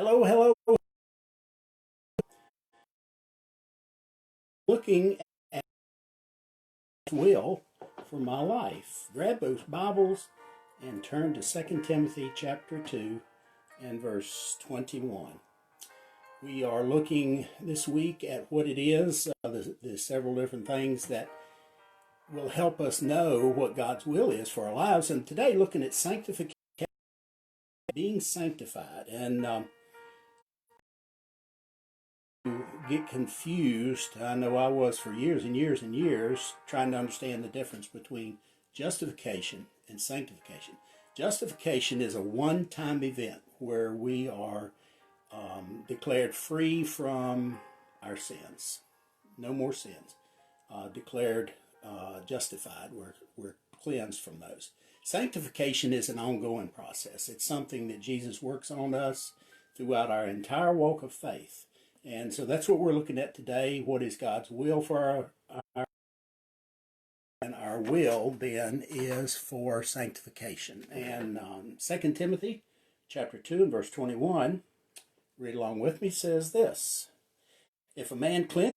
Hello, hello. Looking at God's will for my life. Grab those Bibles and turn to 2 Timothy chapter 2 and verse 21. We are looking this week at what it is. There's several different things that will help us know what God's will is for our lives. And today, looking at sanctification, being sanctified. And get confused. I know I was for years and years and years trying to understand the difference between justification and sanctification. Justification is a one-time event where we are declared free from our sins. No more sins. Declared justified. We're cleansed from those. Sanctification is an ongoing process. It's something that Jesus works on us throughout our entire walk of faith. And so that's what we're looking at today. What is God's will for our will then is for sanctification. And 2 Timothy chapter 2 and verse 21, read along with me, says this: If a man cleanses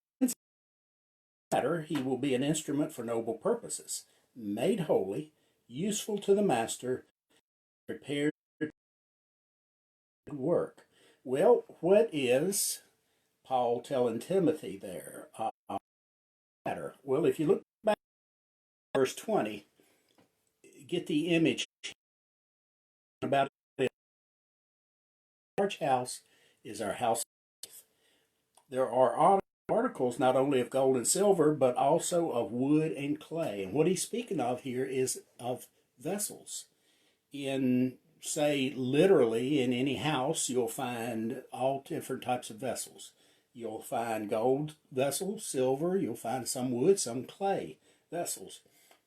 matter, he will be an instrument for noble purposes, made holy, useful to the master, prepared for good work. Well, what is Paul telling Timothy there? Well, if you look back at verse 20, get the image about it. Our large house is our house of faith. There are articles not only of gold and silver, but also of wood and clay. And what he's speaking of here is of vessels. In, say, literally in any house, you'll find all different types of vessels. You'll find gold vessels, silver, you'll find some wood, some clay vessels.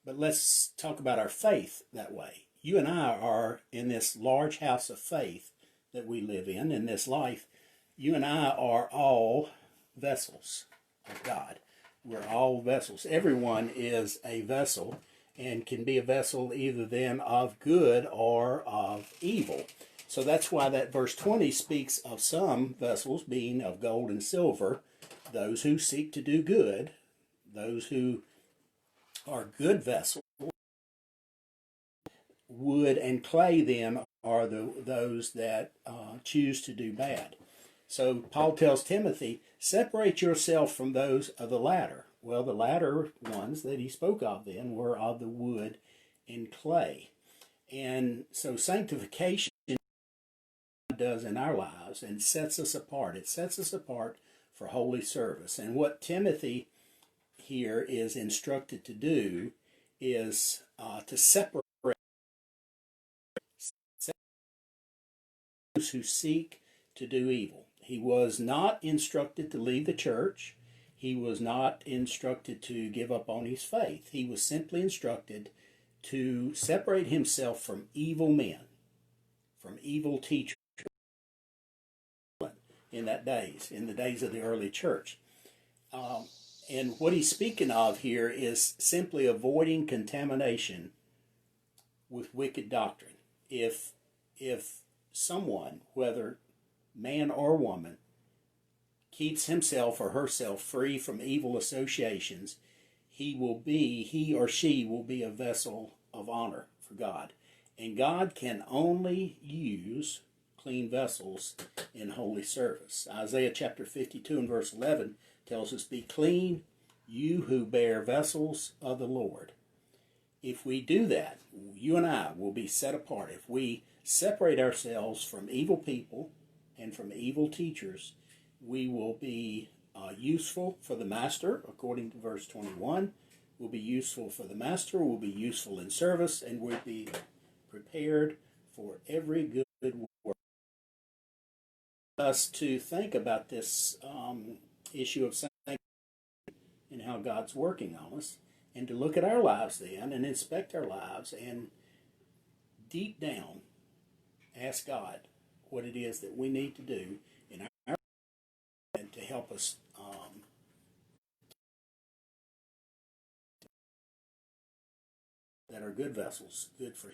But let's talk about our faith that way. You and I are in this large house of faith that we live in this life. You and I are all vessels of God. We're all vessels. Everyone is a vessel and can be a vessel either then of good or of evil. So that's why that verse 20 speaks of some vessels being of gold and silver, those who seek to do good, those who are good vessels. Wood and clay then are those that choose to do bad. So Paul tells Timothy, separate yourself from those of the latter. Well, the latter ones that he spoke of then were of the wood and clay. And so sanctification does in our lives and sets us apart. It sets us apart for holy service. And what Timothy here is instructed to do is to separate those who seek to do evil. He was not instructed to leave the church. He was not instructed to give up on his faith. He was simply instructed to separate himself from evil men, from evil teachers in the days of the early church. And what he's speaking of here is simply avoiding contamination with wicked doctrine. If someone, whether man or woman, keeps himself or herself free from evil associations, he or she will be a vessel of honor for God. And God can only use clean vessels in holy service. Isaiah chapter 52 and verse 11 tells us, be clean, you who bear vessels of the Lord. If we do that, you and I will be set apart. If we separate ourselves from evil people and from evil teachers, we will be useful for the master, according to verse 21. We'll be useful for the master, we'll be useful in service, and we'll be prepared for every good work. Us to think about this issue of sanctification and how God's working on us, and to look at our lives then and inspect our lives and deep down ask God what it is that we need to do in our life and to help us that are good vessels, good for